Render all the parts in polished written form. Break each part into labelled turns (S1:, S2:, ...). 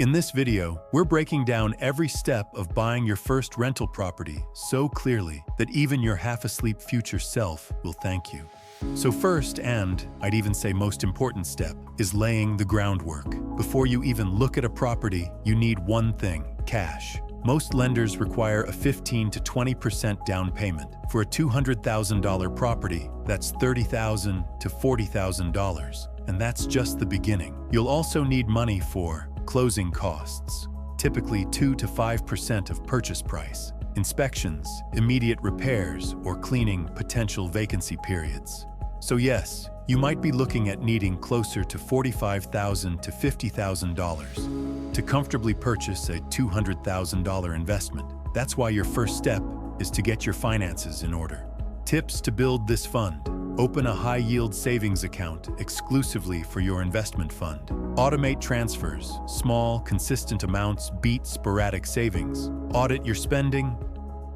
S1: In this video, we're breaking down every step of buying your first rental property so clearly that even your half-asleep future self will thank you. So first, and I'd even say most important step, is laying the groundwork. Before you even look at a property, you need one thing: cash. Most lenders require a 15 to 20% down payment. For a $200,000 property, that's $30,000 to $40,000, and that's just the beginning. You'll also need money for closing costs, typically 2 to 5% of purchase price, inspections, immediate repairs, or cleaning potential vacancy periods. So yes, you might be looking at needing closer to $45,000 to $50,000 to comfortably purchase a $200,000 investment. That's why your first step is to get your finances in order. Tips to build this fund: open a high-yield savings account exclusively for your investment fund. Automate transfers. Small, consistent amounts beat sporadic savings. Audit your spending.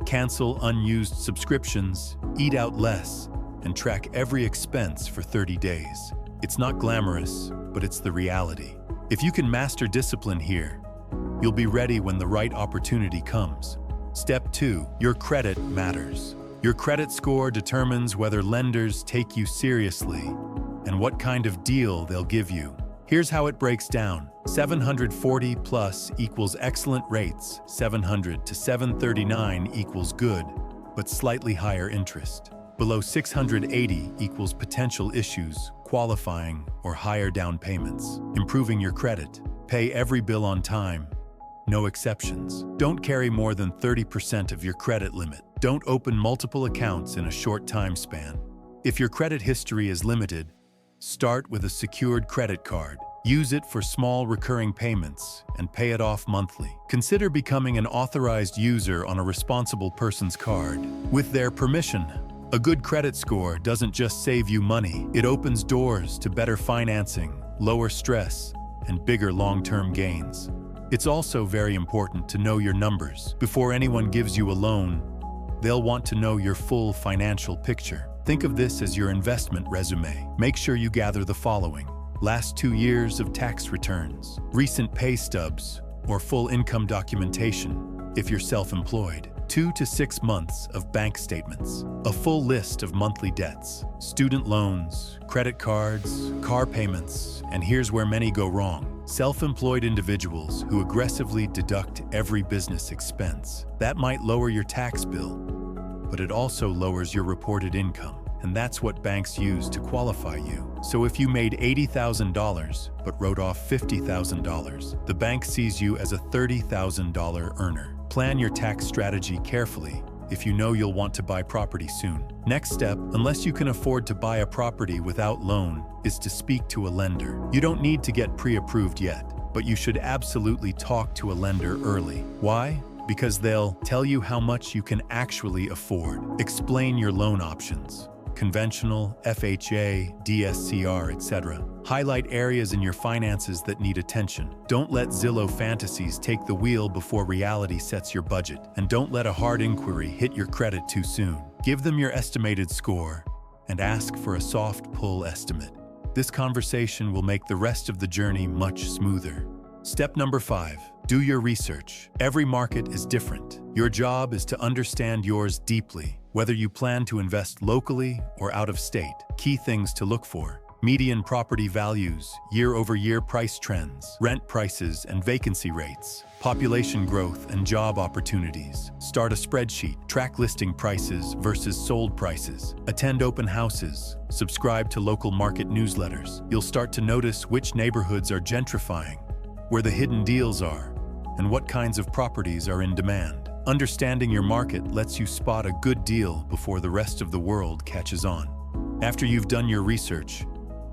S1: Cancel unused subscriptions. Eat out less. And track every expense for 30 days. It's not glamorous, but it's the reality. If you can master discipline here, you'll be ready when the right opportunity comes. Step 2. Your credit matters. Your credit score determines whether lenders take you seriously and what kind of deal they'll give you. Here's how it breaks down. 740 plus equals excellent rates. 700 to 739 equals good, but slightly higher interest. Below 680 equals potential issues, qualifying, or higher down payments. Improving your credit. Pay every bill on time. No exceptions. Don't carry more than 30% of your credit limit. Don't open multiple accounts in a short time span. If your credit history is limited, start with a secured credit card. Use it for small recurring payments and pay it off monthly. Consider becoming an authorized user on a responsible person's card. With their permission. A good credit score doesn't just save you money, it opens doors to better financing, lower stress, and bigger long-term gains. It's also very important to know your numbers. Before anyone gives you a loan, they'll want to know your full financial picture. Think of this as your investment resume. Make sure you gather the following: last 2 years of tax returns, recent pay stubs, or full income documentation if you're self-employed. 2 to 6 months of bank statements, a full list of monthly debts, student loans, credit cards, car payments, and here's where many go wrong: self-employed individuals who aggressively deduct every business expense. That might lower your tax bill, but it also lowers your reported income, and that's what banks use to qualify you. So if you made $80,000 but wrote off $50,000, the bank sees you as a $30,000 earner. Plan your tax strategy carefully if you know you'll want to buy property soon. Next step, unless you can afford to buy a property without loan, is to speak to a lender. You don't need to get pre-approved yet, but you should absolutely talk to a lender early. Why? Because they'll tell you how much you can actually afford. Explain your loan options: conventional, FHA, DSCR, etc. Highlight areas in your finances that need attention. Don't let Zillow fantasies take the wheel before reality sets your budget. And don't let a hard inquiry hit your credit too soon. Give them your estimated score and ask for a soft pull estimate. This conversation will make the rest of the journey much smoother. Step number 5. Do your research. Every market is different. Your job is to understand yours deeply, whether you plan to invest locally or out of state. Key things to look for: median property values, year-over-year price trends, rent prices and vacancy rates, population growth and job opportunities. Start a spreadsheet. Track listing prices versus sold prices. Attend open houses. Subscribe to local market newsletters. You'll start to notice which neighborhoods are gentrifying, where the hidden deals are, and what kinds of properties are in demand. Understanding your market lets you spot a good deal before the rest of the world catches on. After you've done your research,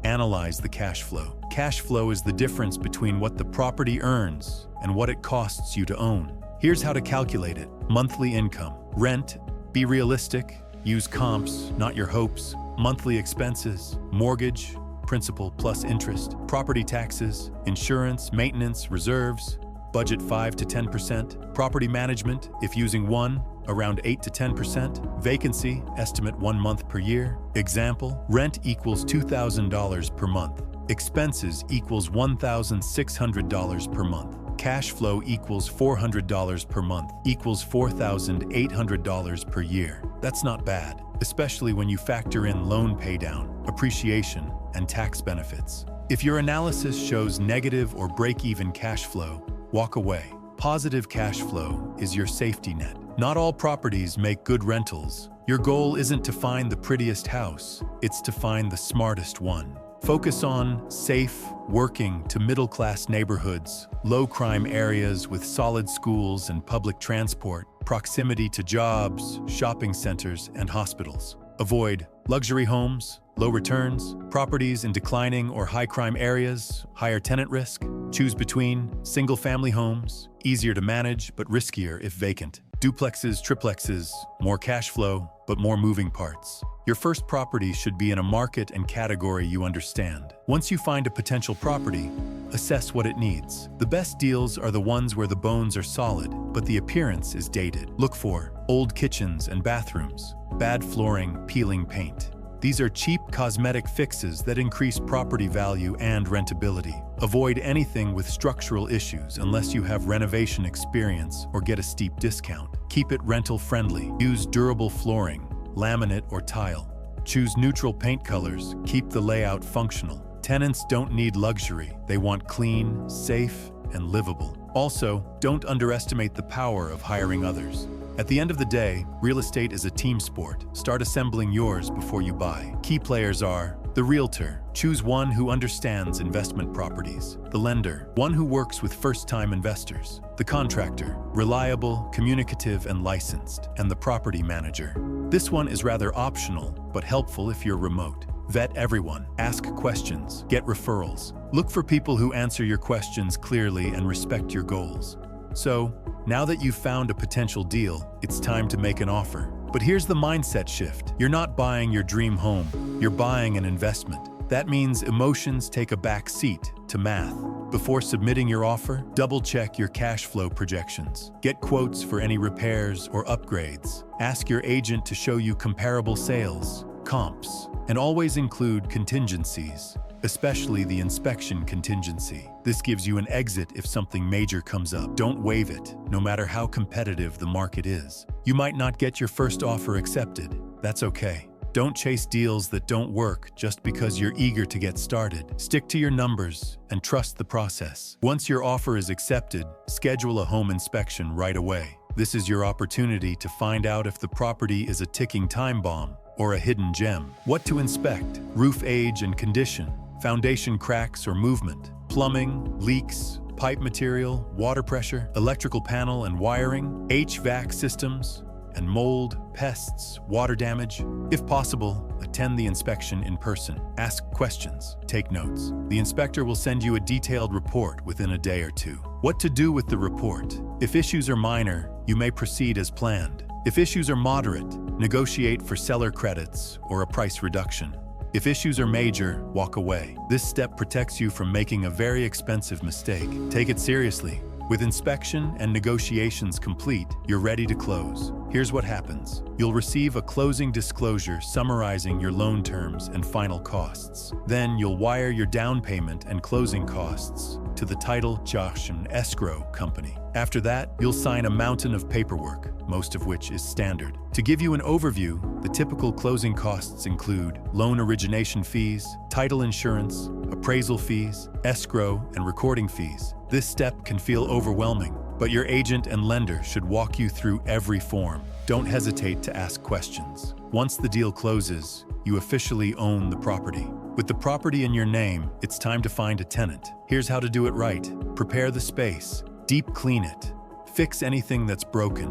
S1: analyze the cash flow. Cash flow is the difference between what the property earns and what it costs you to own. Here's how to calculate it. Monthly income. Rent. Be realistic. Use comps, not your hopes. Monthly expenses. Mortgage. Principal plus interest. Property taxes. Insurance, maintenance, reserves. Budget 5 to 10%. Property management, if using one, around 8 to 10%. Vacancy, estimate 1 month per year. Example, rent equals $2,000 per month. Expenses equals $1,600 per month. cash flow equals $400 per month, equals $4,800 per year. That's not bad, especially when you factor in loan paydown, appreciation, and tax benefits. If your analysis shows negative or break-even cash flow, walk away. Positive cash flow is your safety net. Not all properties make good rentals. Your goal isn't to find the prettiest house, it's to find the smartest one. Focus on safe, working to middle-class neighborhoods, low-crime areas with solid schools and public transport, proximity to jobs, shopping centers, and hospitals. Avoid luxury homes, low returns, properties in declining or high-crime areas, higher tenant risk. Choose between single-family homes, easier to manage but riskier if vacant. Duplexes, triplexes, more cash flow, but more moving parts. Your first property should be in a market and category you understand. Once you find a potential property, assess what it needs. The best deals are the ones where the bones are solid, but the appearance is dated. Look for old kitchens and bathrooms, bad flooring, peeling paint. These are cheap cosmetic fixes that increase property value and rentability. Avoid anything with structural issues unless you have renovation experience or get a steep discount. Keep it rental-friendly. Use durable flooring, laminate or tile. Choose neutral paint colors. Keep the layout functional. Tenants don't need luxury. They want clean, safe, and livable. Also, don't underestimate the power of hiring others. At the end of the day, real estate is a team sport. Start assembling yours before you buy. Key players are the realtor. Choose one who understands investment properties. The lender, one who works with first-time investors. The contractor, reliable, communicative, and licensed. And the property manager. This one is rather optional, but helpful if you're remote. Vet everyone. Ask questions. Get referrals. Look for people who answer your questions clearly and respect your goals. So, now that you've found a potential deal, it's time to make an offer. But here's the mindset shift. You're not buying your dream home. You're buying an investment. That means emotions take a back seat to math. Before submitting your offer, double-check your cash flow projections. Get quotes for any repairs or upgrades. Ask your agent to show you comparable sales, comps, and always include contingencies, especially the inspection contingency. This gives you an exit if something major comes up. Don't waive it, no matter how competitive the market is. You might not get your first offer accepted. That's okay. Don't chase deals that don't work just because you're eager to get started. Stick to your numbers and trust the process. Once your offer is accepted, schedule a home inspection right away. This is your opportunity to find out if the property is a ticking time bomb or a hidden gem. What to inspect: roof age and condition, foundation cracks or movement, plumbing, leaks, pipe material, water pressure, electrical panel and wiring, HVAC systems, and mold, pests, water damage. If possible, attend the inspection in person. Ask questions, take notes. The inspector will send you a detailed report within a day or two. What to do with the report: if issues are minor, you may proceed as planned. If issues are moderate, negotiate for seller credits or a price reduction. If issues are major, walk away. This step protects you from making a very expensive mistake. Take it seriously. With inspection and negotiations complete, you're ready to close. Here's what happens. You'll receive a closing disclosure summarizing your loan terms and final costs. Then you'll wire your down payment and closing costs to the title, Josh and escrow company. After that, you'll sign a mountain of paperwork, most of which is standard. To give you an overview, the typical closing costs include loan origination fees, title insurance, appraisal fees, escrow, and recording fees. This step can feel overwhelming, but your agent and lender should walk you through every form. Don't hesitate to ask questions. Once the deal closes, you officially own the property. With the property in your name, it's time to find a tenant. Here's how to do it right. Prepare the space, deep clean it, fix anything that's broken,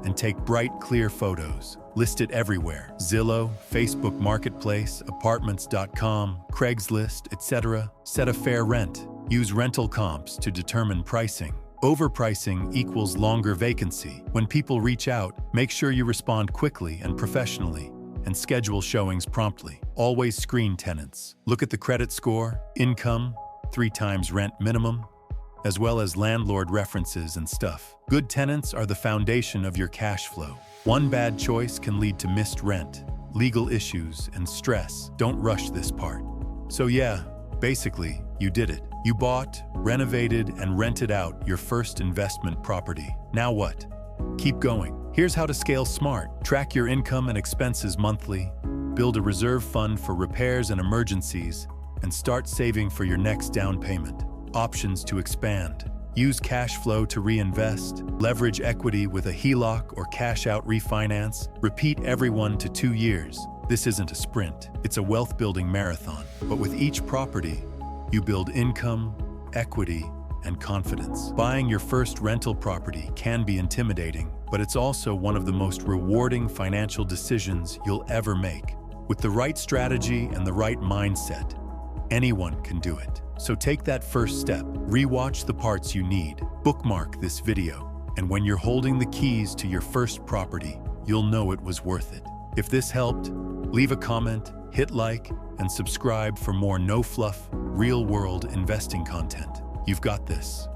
S1: and take bright, clear photos. List it everywhere: Zillow, Facebook Marketplace, Apartments.com, Craigslist, etc. Set a fair rent. Use rental comps to determine pricing. Overpricing equals longer vacancy. When people reach out, make sure you respond quickly and professionally, and schedule showings promptly. Always screen tenants. Look at the credit score, income, 3 times rent minimum, as well as landlord references and stuff. Good tenants are the foundation of your cash flow. One bad choice can lead to missed rent, legal issues, and stress. Don't rush this part. So yeah, Basically, you did it. You bought, renovated, and rented out your first investment property. Now what? Keep going. Here's how to scale smart. Track your income and expenses monthly, build a reserve fund for repairs and emergencies, and start saving for your next down payment. Options to expand. Use cash flow to reinvest, leverage equity with a HELOC or cash-out refinance, repeat every 1 to 2 years. This isn't a sprint, it's a wealth-building marathon. But with each property, you build income, equity, and confidence. Buying your first rental property can be intimidating, but it's also one of the most rewarding financial decisions you'll ever make. With the right strategy and the right mindset, anyone can do it. So take that first step, rewatch the parts you need, bookmark this video, and when you're holding the keys to your first property, you'll know it was worth it. If this helped, leave a comment, hit like, and subscribe for more no-fluff, real-world investing content. You've got this.